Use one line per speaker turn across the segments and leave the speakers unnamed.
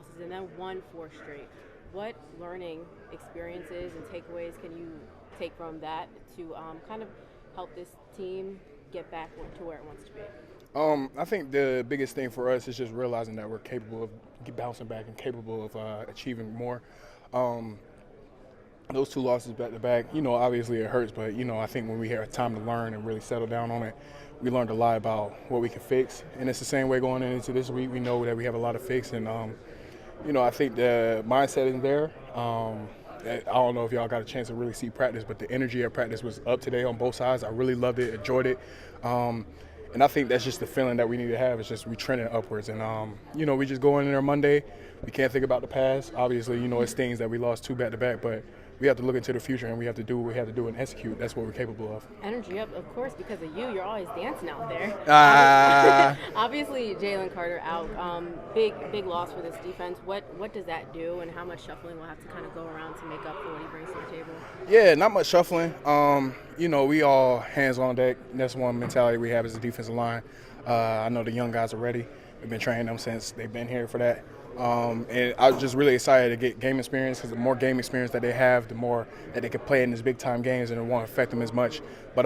losses and then won 4 straight. What learning experiences and takeaways can you take from that to kind of help this team get back to where it wants to be?
I think the biggest thing for us is just realizing that we're capable of bouncing back and capable of achieving more. Um, those 2 losses back to back, obviously it hurts, but I think when we had time to learn and really settle down on it, we learned a lot about what we can fix. And it's the same way going into this week. We know that we have a lot to fix, and I think the mindset is there. I don't know if y'all got a chance to really see practice, but the energy of practice was up today on both sides. I really loved it, enjoyed it. And I think that's just the feeling that we need to have. It's just we trending upwards. And, we just go in there Monday. We can't think about the past. Obviously, it's things that we lost 2 back-to-back, but we have to look into the future, and we have to do what we have to do and execute. That's what we're capable of.
Energy up, of course, because of you. You're always dancing out there. Obviously, Jalen Carter out. Big loss for this defense. What does that do, and how much shuffling will have to kind of go around to make up for what he brings to the table?
Yeah, not much shuffling. We all hands on deck. That's one mentality we have as a defensive line. I know the young guys are ready. We've been training them since they've been here for that. And I was just really excited to get game experience, because the more game experience that they have, the more that they can play in these big-time games, and it won't affect them as much. But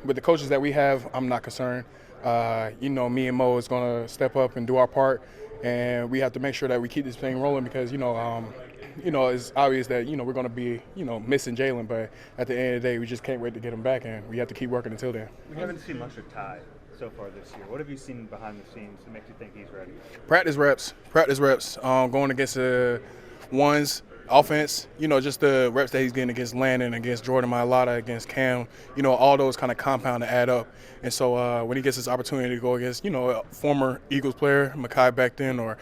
with the coaches that we have, I'm not concerned. Me and Mo is going to step up and do our part, and we have to make sure that we keep this thing rolling because, it's obvious that, we're going to be, missing Jalen, but at the end of the day, we just can't wait to get him back, and we have to keep working until then.
We haven't seen much of Ty so far this year. What have you seen behind the scenes that makes you think he's ready?
Practice reps. Going against the ones, offense, just the reps that he's getting against Landon, against Jordan Mailata, against Cam, all those kind of compound to add up. And so when he gets this opportunity to go against, a former Eagles player, Makai back then, or,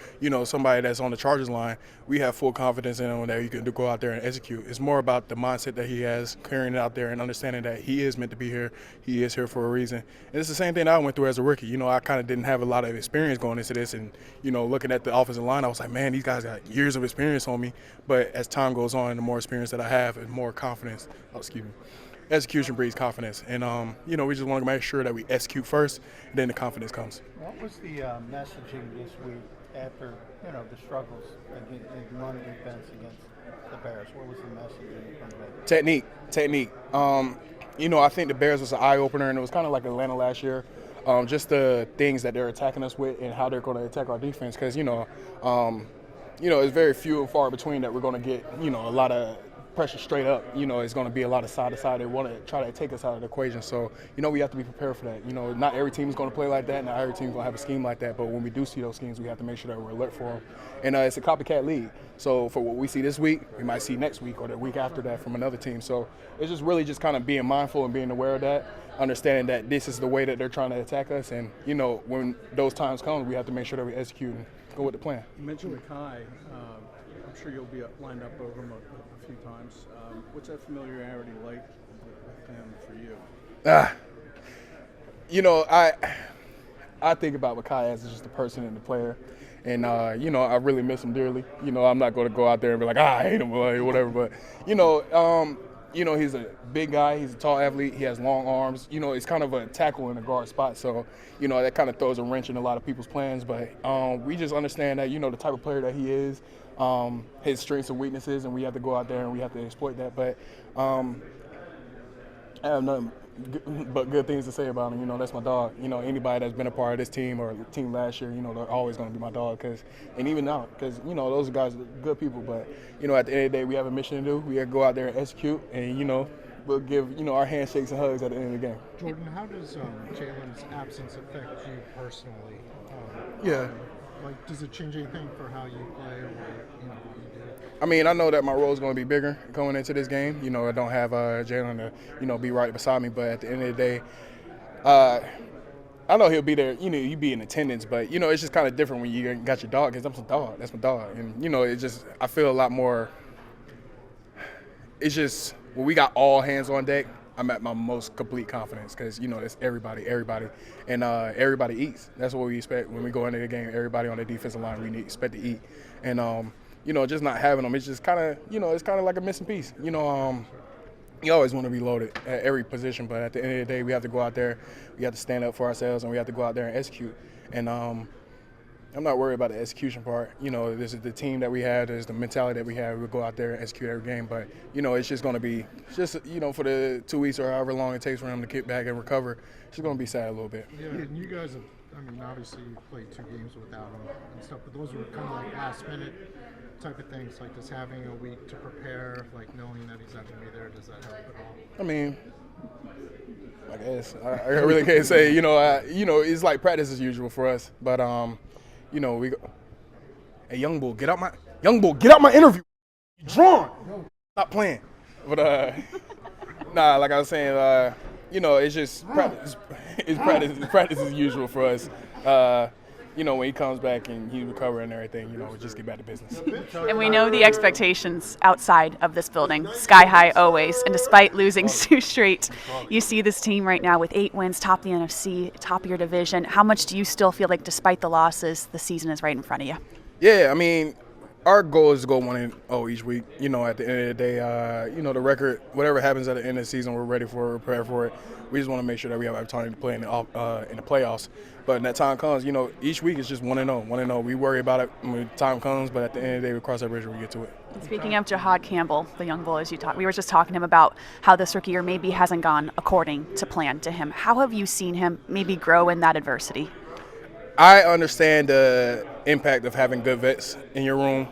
somebody that's on the Chargers line, we have full confidence in him that he can go out there and execute. It's more about the mindset that he has, carrying it out there and understanding that he is meant to be here. He is here for a reason. And it's the same thing that I went through as a rookie. I kind of didn't have a lot of experience going into this. And, looking at the offensive line, I was like, man, these guys got years of experience on me. But as time goes on, the more experience that I have and more confidence, execution breeds confidence. And, we just want to make sure that we execute first, and then the confidence comes.
What was the messaging this week after, the struggles in run defense against the Bears? What was the messaging from that?
Technique. I think the Bears was an eye-opener, and it was kind of like Atlanta last year. Just the things that they're attacking us with and how they're going to attack our defense because, it's very few and far between that we're going to get, a lot of pressure straight up. It's going to be a lot of side to side. They want to try to take us out of the equation. So, we have to be prepared for that. Not every team is going to play like that. Not every team is going to have a scheme like that. But when we do see those schemes, we have to make sure that we're alert for them. And it's a copycat league. So for what we see this week, we might see next week or the week after that from another team. So it's just really just kind of being mindful and being aware of that, understanding that this is the way that they're trying to attack us. And, when those times come, we have to make sure that we execute and go with the plan.
You mentioned Makai. I'm sure you'll be lined up over him a few times. What's that familiarity like with him for you?
I think about Makai as just a person and the player. And, I really miss him dearly. I'm not going to go out there and be like, I hate him or whatever. But, he's a big guy. He's a tall athlete. He has long arms. It's kind of a tackle in a guard spot. So, that kind of throws a wrench in a lot of people's plans. But we just understand that, the type of player that he is, his strengths and weaknesses, and we have to go out there and we have to exploit that. But I have nothing but good things to say about him. That's my dog. Anybody that's been a part of this team or team last year, they're always going to be my dog. And even now, because, those guys are good people. But, at the end of the day, we have a mission to do. We have to go out there and execute. And, we'll give, our handshakes and hugs at the end of the game.
Jordan, how does Jalen's absence affect you personally? Does it change anything for how you play or what you do?
I mean, I know that my role is going to be bigger going into this game. I don't have Jalen to, be right beside me. But at the end of the day, I know he'll be there. You be in attendance. But, it's just kind of different when you got your dog because I'm some dog. That's my dog. And, it's just I feel a lot more – it's just when we got all hands on deck, I'm at my most complete confidence because, it's everybody, and everybody eats. That's what we expect when we go into the game. Everybody on the defensive line, we expect to eat. And, just not having them, it's just kind of, it's kind of like a missing piece. You always want to be loaded at every position, but at the end of the day, we have to go out there, we have to stand up for ourselves, and we have to go out there and execute. And, I'm not worried about the execution part. You know, this is the team that we have. There's the mentality that we have. We'll go out there and execute every game. But, you know, it's just going to be for the 2 weeks or however long it takes for him to get back and recover, it's just going to be sad a little bit.
Yeah, and you guys have, obviously you played 2 games without him and stuff, but those were kind of like last-minute type of things, like just having a week to prepare, like knowing that he's not going to be there, does that help at all?
I mean, I guess I really can't say. It's like practice as usual for us. But we go. Hey, young bull, get out my interview. You drawn? Stop playing. But like I was saying, it's just practice. It's practice as usual for us. When he comes back and he's recovering and everything, we just get back to business.
And we know the expectations outside of this building, sky high always. And despite losing 2 straight, you see this team right now with 8 wins, top of the NFC, top of your division. How much do you still feel like, despite the losses, the season is right in front of you?
Yeah, I mean, our goal is to go 1-0 each week. At the end of the day, the record, whatever happens at the end of the season, we're ready for it, we're prepared for it. We just want to make sure that we have opportunity to play in the playoffs. But when that time comes, each week is just 1-0, 1-0. We worry about it when the time comes, but at the end of the day, we cross that bridge when we get to it.
And speaking of Jihaad Campbell, the young bull, we were just talking to him about how this rookie year maybe hasn't gone according to plan to him. How have you seen him maybe grow in that adversity?
I understand the impact of having good vets in your room.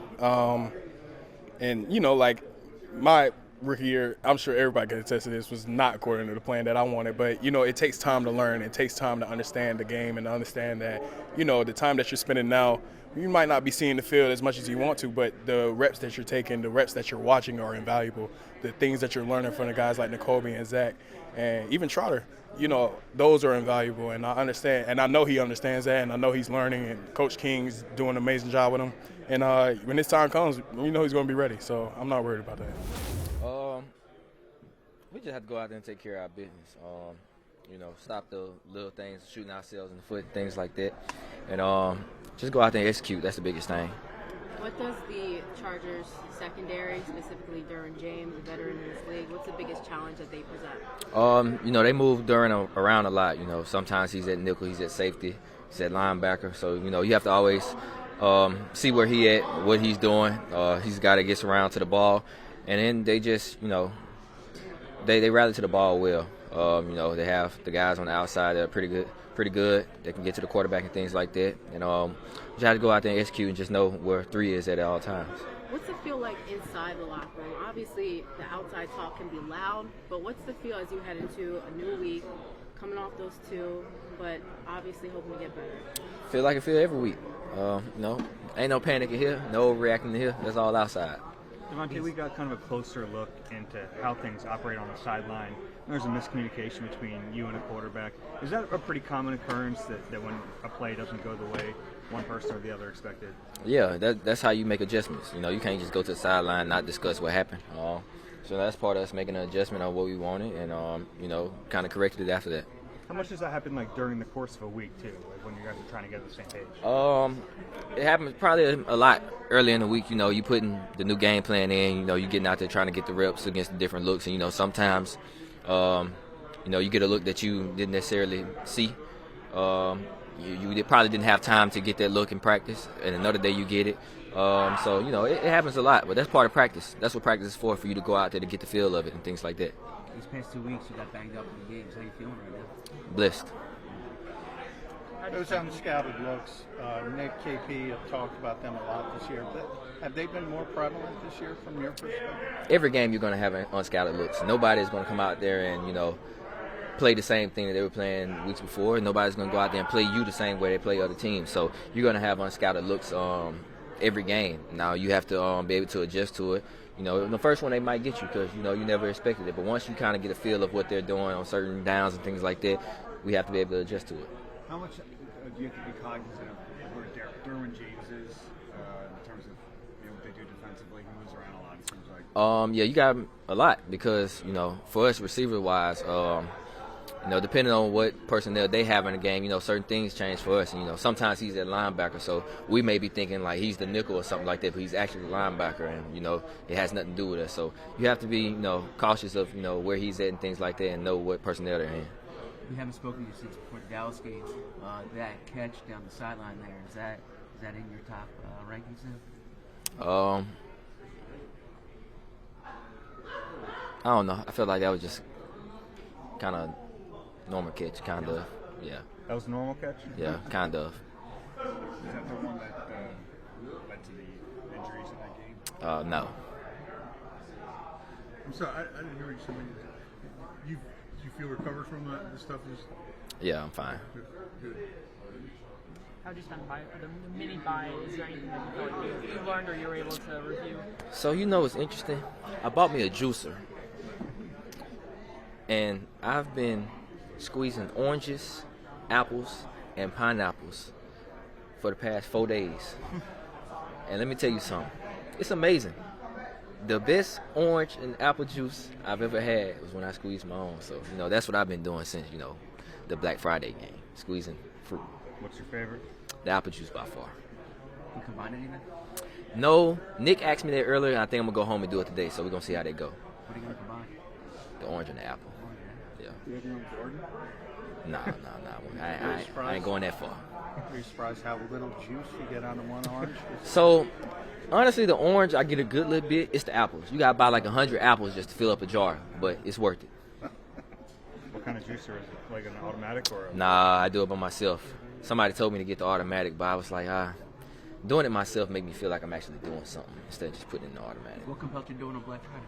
My rookie year, I'm sure everybody can attest to this, was not according to the plan that I wanted. But, it takes time to learn. It takes time to understand the game and understand that, the time that you're spending now, you might not be seeing the field as much as you want to, but the reps that you're taking, the reps that you're watching are invaluable. The things that you're learning from the guys like Nakobe and Zach and even Trotter, those are invaluable. And I understand, and I know he understands that, and I know he's learning, and Coach King's doing an amazing job with him. And when this time comes, he's going to be ready. So I'm not worried about that.
We just have to go out there and take care of our business. Stop the little things, shooting ourselves in the foot, things like that. And just go out there and execute. That's the biggest thing.
What does the Chargers secondary, specifically Derwin James, a veteran in this league, what's the biggest challenge that they present?
They move Derwin around a lot. Sometimes he's at nickel, he's at safety, he's at linebacker. So, you have to always see where he at, what he's doing. He's got to get around to the ball. And then they just, they rally to the ball well. They have the guys on the outside that are pretty good. They can get to the quarterback and things like that. And you have to go out there and execute and just know where 3 is at all times.
What's it feel like inside the locker room? Obviously, the outside talk can be loud, but what's the feel as you head into a new week, coming off those 2, but obviously hoping to get better?
Feel like I feel every week. Ain't no panic in here, no overreacting in here. That's all outside.
DeVonta, we got kind of a closer look into how things operate on the sideline. There's a miscommunication between you and a quarterback. Is that a pretty common occurrence that when a play doesn't go the way one person or the other expected?
Yeah, that's how you make adjustments. You can't just go to the sideline and not discuss what happened. So that's part of us making an adjustment on what we wanted and, kind of corrected it after that.
How much does that happen during the course of a week too, when you guys are trying to get on the same page?
It happens probably a lot early in the week. You putting the new game plan in. You getting out there trying to get the reps against the different looks, and sometimes, you get a look that you didn't necessarily see. You probably didn't have time to get that look in practice, and another day you get it. It happens a lot, but that's part of practice. That's what practice is for you to go out there to get the feel of it and things like that.
These past 2 weeks, you got banged up in the games. How you feeling right now?
Blessed.
Those unscouted looks, Nick, KP have talked about them a lot this year, but have they been more prevalent this year from your perspective?
Every game you're going to have unscouted looks. Nobody's going to come out there and, play the same thing that they were playing weeks before. Nobody's going to go out there and play you the same way they play other teams. So you're going to have unscouted looks every game. Now you have to be able to adjust to it. The first one they might get you because, you never expected it. But once you kind of get a feel of what they're doing on certain downs and things like that, we have to be able to adjust to it.
How much do you have to be cognizant of where Derwin James is in terms of what they do defensively? He moves around a lot, it seems like.
Yeah, you got a lot because, for us receiver-wise, depending on what personnel they have in the game, certain things change for us. And, sometimes he's at linebacker, so we may be thinking like he's the nickel or something like that, but he's actually the linebacker, and, it has nothing to do with us. So you have to be, cautious of, where he's at and things like that and know what personnel they're in.
We haven't spoken to you since before the Dallas game. That catch down the sideline there, is Is that in your top rankings then?
I don't know. I feel like that was just kind of normal catch, kind of. Yeah.
That was a normal catch?
Yeah, kind of.
Is that the one that led to the injuries in that game?
No.
I'm sorry, I didn't hear what you said. You feel recovered from the stuff?
Yeah, I'm fine.
Good.
How did you spend the mini buy? Is there anything that you feel like you learned or you were able to review?
So what's interesting? I bought me a juicer, and I've been squeezing oranges, apples, and pineapples for the past 4 days. And let me tell you something. It's amazing. The best orange and apple juice I've ever had was when I squeezed my own. So, that's what I've been doing since, the Black Friday game, squeezing fruit.
What's your favorite?
The apple juice by far.
You combine anything?
No, Nick asked me that earlier, and I think I'm going to go home and do it today, so we're going to see how they go.
What are you going to combine?
The orange and the apple. Yeah.
Do you have your own Jordan?
Nah. I ain't going that far.
Are you surprised how little juice you get on the one orange?
So, honestly, the orange, I get a good little bit. It's the apples. You got to buy like 100 apples just to fill up a jar, but it's worth it.
What kind of juicer is it? Like an automatic or?
Nah, I do it by myself. Somebody told me to get the automatic, but I was like, doing it myself make me feel like I'm actually doing something instead of just putting it in the automatic.
What compelled you to do it on Black Friday?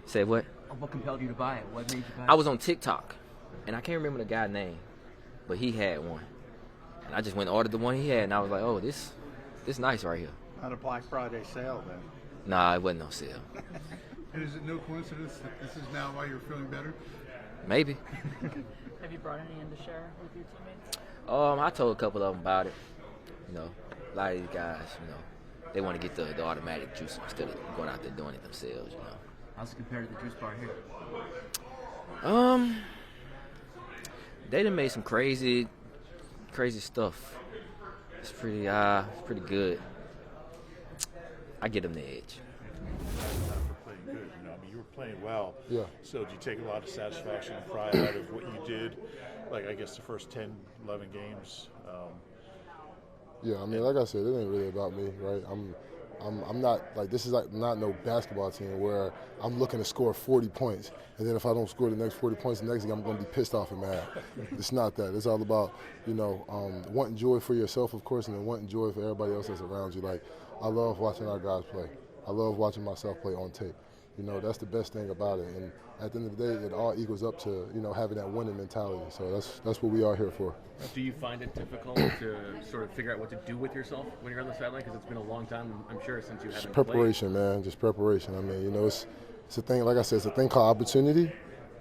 Say what?
What compelled you to buy it? What made you buy it?
I was on TikTok, and I can't remember the guy's name, but he had one. And I just went and ordered the one he had, and I was like, oh, this nice right here.
Not a Black Friday sale then.
Nah, it wasn't no sale.
And is it no coincidence that this is now why you're feeling better?
Maybe.
Have you brought any in to share with your teammates?
I told a couple of them about it. A lot of these guys, they want to get the automatic juice instead of going out there doing it themselves,
How's it compared to the juice bar here?
They done made some crazy stuff. It's pretty good. I get them the edge.
Playing good, you were playing well.
Yeah.
So do you take a lot of satisfaction and pride out of what you did? Like, I guess the first 10, 11 games.
Yeah, like I said, it ain't really about me, right? I'm not like, this is like not no basketball team where I'm looking to score 40 points, and then if I don't score the next 40 points the next game, I'm going to be pissed off and mad. It's not that. It's all about wanting joy for yourself, of course, and then wanting joy for everybody else that's around you. Like, I love watching our guys play. I love watching myself play on tape. That's the best thing about it. And at the end of the day, it all equals up to having that winning mentality. So that's what we are here for.
Do you find it difficult to sort of figure out what to do with yourself when you're on the sideline? Because it's been a long time, I'm sure, since you haven't
preparation,
played.
Man. Just preparation. it's a thing. Like I said, it's a thing called opportunity.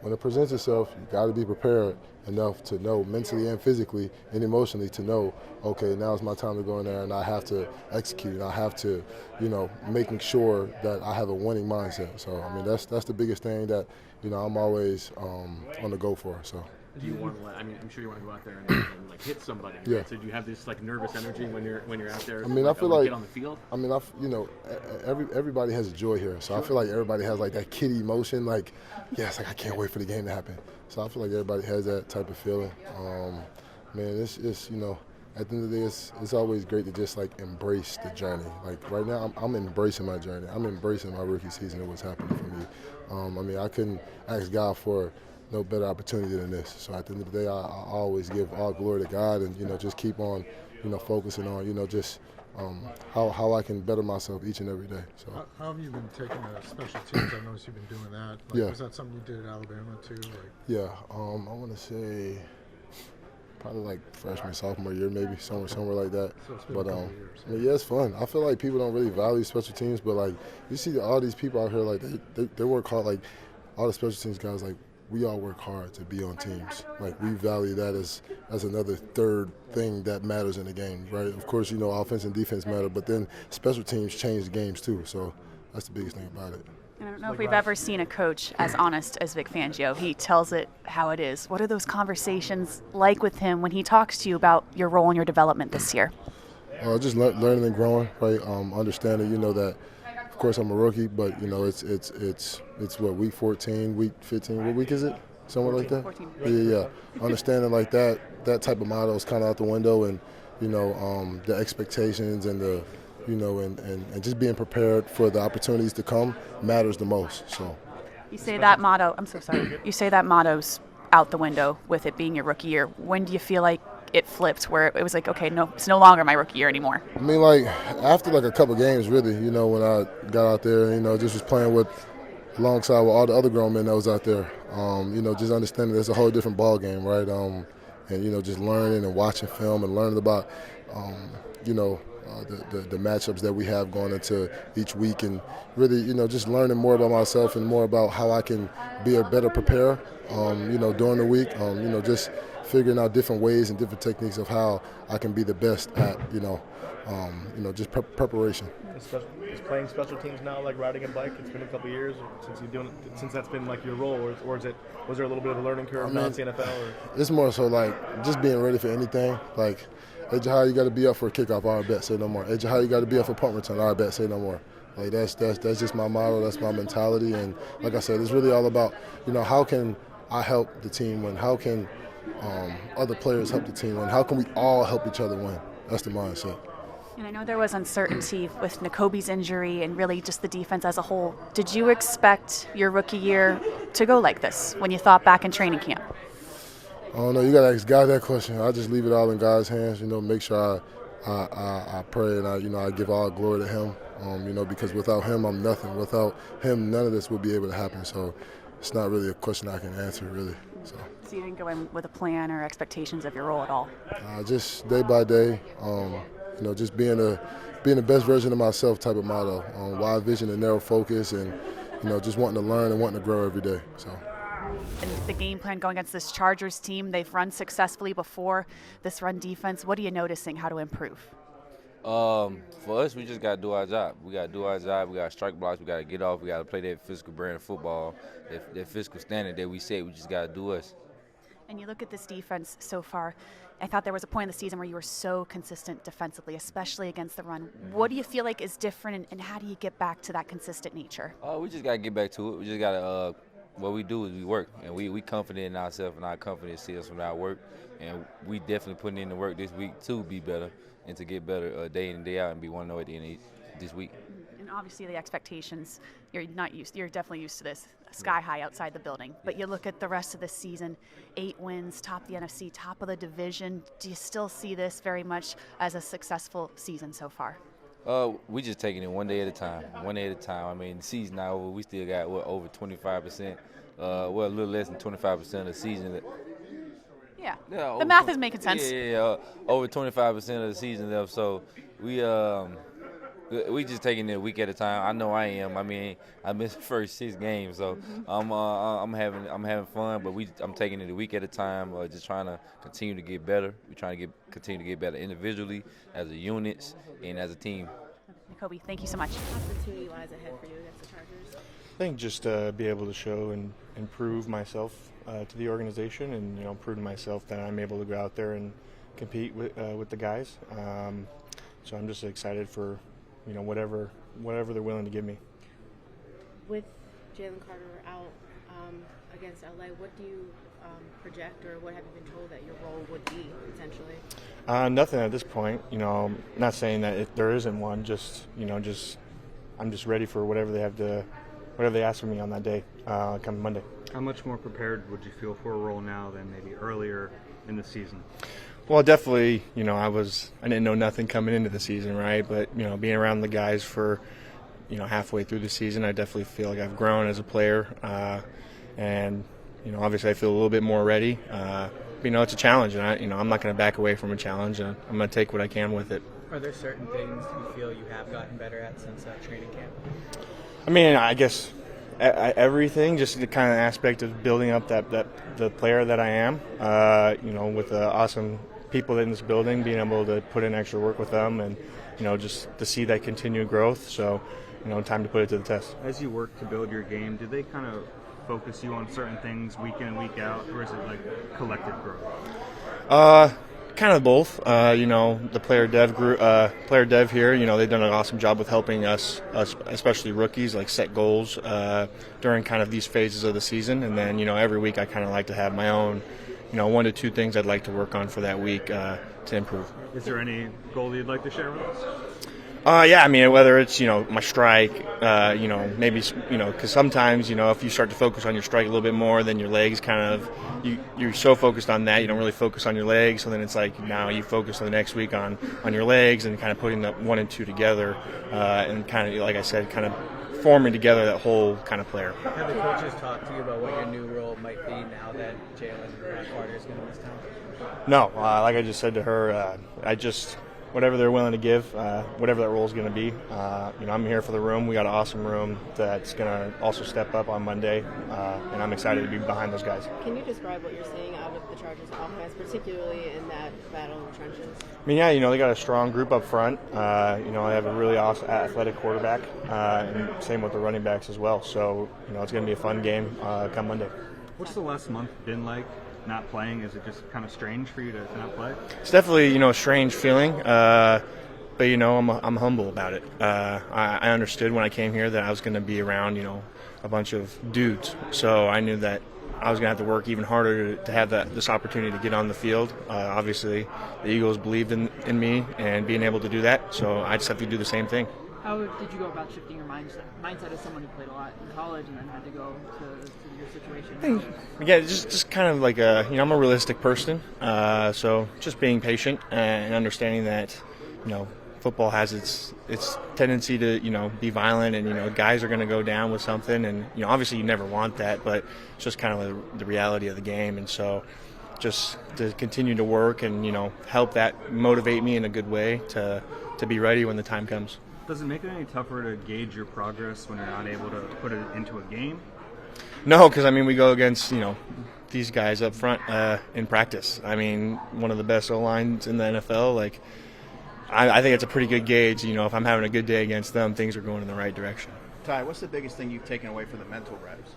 When it presents itself, you got to be prepared enough to know mentally and physically and emotionally to know, okay, now it's my time to go in there and I have to execute. And I have to, making sure that I have a winning mindset. So, that's the biggest thing that, I'm always on the go for. So.
Do you want to? I'm sure you want to go out there and like hit somebody.
Yeah.
Right? So do you have this like nervous energy when you're out there?
I feel like
get on the field.
Everybody has a joy here. So I feel like everybody has like that kid emotion. Like, it's like I can't wait for the game to happen. So I feel like everybody has that type of feeling. It's at the end of the day, it's always great to just like embrace the journey. Like right now, I'm embracing my journey. I'm embracing my rookie season and what's happening for me. I couldn't ask God for no better opportunity than this. So at the end of the day, I always give all glory to God and, just keep on, focusing on, how I can better myself each and every day. So
how have you been taking the special teams? I noticed you've been doing that. Was that something you did at Alabama too?
Yeah, I want to say probably like freshman, sophomore year, maybe somewhere like that.
So it's been
but
a couple years.
It's fun. I feel like people don't really value special teams, but like you see all these people out here, like they work hard. Like all the special teams guys, like we all work hard to be on teams. Like we value that as another third thing that matters in the game, right? Of course, offense and defense matter, but then special teams change the games too. So that's the biggest thing about it.
I don't know if we've ever seen a coach as honest as Vic Fangio. He tells it how it is. What are those conversations like with him when he talks to you about your role in your development this year?
Just learning and growing, right? Understanding, that, of course, I'm a rookie, but it's what, week 14, week 15. What week is it? Somewhere 14, like that. 14. Yeah. Understanding like that type of model is kind of out the window, and the expectations and the, and just being prepared for the opportunities to come matters the most. So.
You say that motto. I'm so sorry. You say that motto's out the window with it being your rookie year. When do you feel like it flipped, where it was like, okay, no, it's no longer my rookie year anymore?
I mean, after a couple games, really, when I got out there, just was playing alongside with all the other grown men that was out there. Just understanding it's a whole different ball game, right? And just learning and watching film and learning about, the matchups that we have going into each week, and really, just learning more about myself and more about how I can be a better preparer, during the week. Just figuring out different ways and different techniques of how I can be the best at, just preparation.
Is playing special teams now like riding a bike? It's been a couple of years since that's been like your role, or was there a little bit of a learning curve now in the NFL? Or?
It's more so just being ready for anything. Hey, Jihaad, you got to be up for a kickoff. All right, bet, say no more. Hey, Jihaad, you got to be up for punt return. All right, bet, say no more. That's just my motto. That's my mentality. And like I said, it's really all about, how can I help the team win? How can other players help the team win? How can we all help each other win? That's the mindset.
And I know there was uncertainty with Nakobe's injury and really just the defense as a whole. Did you expect your rookie year to go like this when you thought back in training camp?
I don't know. You got to ask God that question. I just leave it all in God's hands. Make sure I pray and I give all glory to Him. Because without Him, I'm nothing. Without Him, none of this would be able to happen. So it's not really a question I can answer, really. So
you didn't go in with a plan or expectations of your role at all?
Just day by day. Just being the best version of myself type of motto. Wide vision and narrow focus, and just wanting to learn and wanting to grow every day. So.
And the game plan going against this Chargers team, they've run successfully before. This run defense, what are you noticing how to improve?
For us, we just got to do our job. We got to do our job. We got to strike blocks. We got to get off. We got to play that physical brand of football, that physical standard that we say. We just got to do us.
And you look at this defense so far, I thought there was a point in the season where you were so consistent defensively, especially against the run. What do you feel like is different, and how do you get back to that consistent nature?
We just got to get back to it. We just got to what we do is we work, and we confident in ourselves, and our confidence sees us from our work. And we definitely putting in the work this week to be better and to get better day in and day out and be 1-0 at the end of this week.
And obviously the expectations, you're definitely used to this, sky high outside the building. But you look at the rest of the season, 8 wins, top of the NFC, top of the division. Do you still see this very much as a successful season so far?
We just taking it one day at a time. I mean, the season now, we still got over 25%. A little less than 25% of the season.
Yeah, the math is making sense.
Yeah, over 25% of the season left. So we just taking it a week at a time. I know I am. I mean, I missed the first 6 games, so I'm having fun. But I'm taking it a week at a time. Just trying to continue to get better. We're trying to continue to get better individually, as a unit, and as a team.
Nakobe, thank you so much.
What opportunity lies ahead for you against the Chargers?
I think just be able to show and prove myself to the organization, and prove to myself that I'm able to go out there and compete with the guys. So I'm just excited for whatever they're willing to give me.
With Jalen Carter out against LA, what do you project, or what have you been told that your role would be potentially?
Nothing at this point. I'm not saying that if there isn't one. I'm just ready for whatever they ask of me on that day, come Monday.
How much more prepared would you feel for a role now than maybe earlier in the season?
Well, definitely, I didn't know nothing coming into the season, right? But, being around the guys for, halfway through the season, I definitely feel like I've grown as a player. And, obviously I feel a little bit more ready. It's a challenge, and I'm not going to back away from a challenge. And I'm going to take what I can with it.
Are there certain things you feel you have gotten better at since training camp?
I mean, I guess everything, just the kind of aspect of building up the player that I am, with the awesome people in this building, being able to put in extra work with them, and just to see that continued growth. So, time to put it to the test.
As you work to build your game, do they kind of focus you on certain things week in and week out, or is it like collective growth?
Kind of both. The player dev here, they've done an awesome job with helping us, especially rookies, like set goals during kind of these phases of the season. And then, every week I kind of like to have my own, 1 to 2 things I'd like to work on for that week to improve.
Is there any goal you'd like to share with us?
Yeah, I mean, whether it's, my strike, maybe, because sometimes, if you start to focus on your strike a little bit more, then your legs kind of, you're so focused on that, you don't really focus on your legs. So then it's like now you focus on the next week on your legs and kind of putting the 1 and 2 together and kind of, like I said, kind of forming together that whole kind of player.
Have the coaches talked to you about what your new role might be now that Jalen Carter is going to miss time?
No, like I just said to her, whatever they're willing to give, whatever that role is going to be. I'm here for the room. We got an awesome room that's going to also step up on Monday, and I'm excited to be behind those guys.
Can you describe what you're seeing out of the Chargers offense, particularly in that battle in the trenches?
I mean, yeah, they got a strong group up front. They have a really awesome athletic quarterback, and same with the running backs as well. So, it's going to be a fun game come Monday.
What's the last month been like? Not playing? Is it just kind of strange for you to not play?
It's definitely a strange feeling, but I'm humble about it. I understood when I came here that I was going to be around a bunch of dudes, so I knew that I was going to have to work even harder to have this opportunity to get on the field. Obviously, the Eagles believed in me and being able to do that, so I just have to do the same thing.
How did you go about shifting your mindset as someone who played a lot in college and then had to go to your situation?
Yeah, just kind of like I'm a realistic person, so just being patient and understanding that, football has its tendency to, be violent and, guys are going to go down with something and, obviously you never want that, but it's just kind of the reality of the game. And so just to continue to work and, help that motivate me in a good way to be ready when the time comes.
Does it make it any tougher to gauge your progress when you're not able to put it into a game?
No, because, we go against, these guys up front in practice. One of the best O-lines in the NFL. I think it's a pretty good gauge. If I'm having a good day against them, things are going in the right direction.
Ty, what's the biggest thing you've taken away from the mental reps?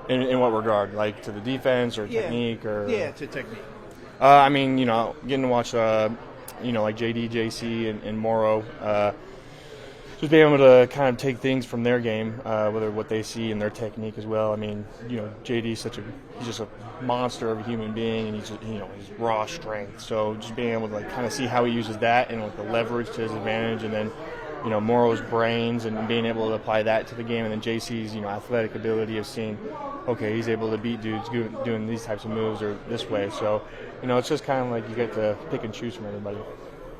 In what regard? Like to the defense or technique? Or
yeah, to technique.
Getting to watch, like JD, JC, and Morrow, just being able to kind of take things from their game, whether what they see in their technique as well. JD's he's just a monster of a human being, and he's his raw strength. So just being able to kind of see how he uses that and the leverage to his advantage, and then Morrow's brains and being able to apply that to the game, and then JC's athletic ability of seeing, okay, he's able to beat dudes doing these types of moves or this way. So it's just kind of like you get to pick and choose from everybody.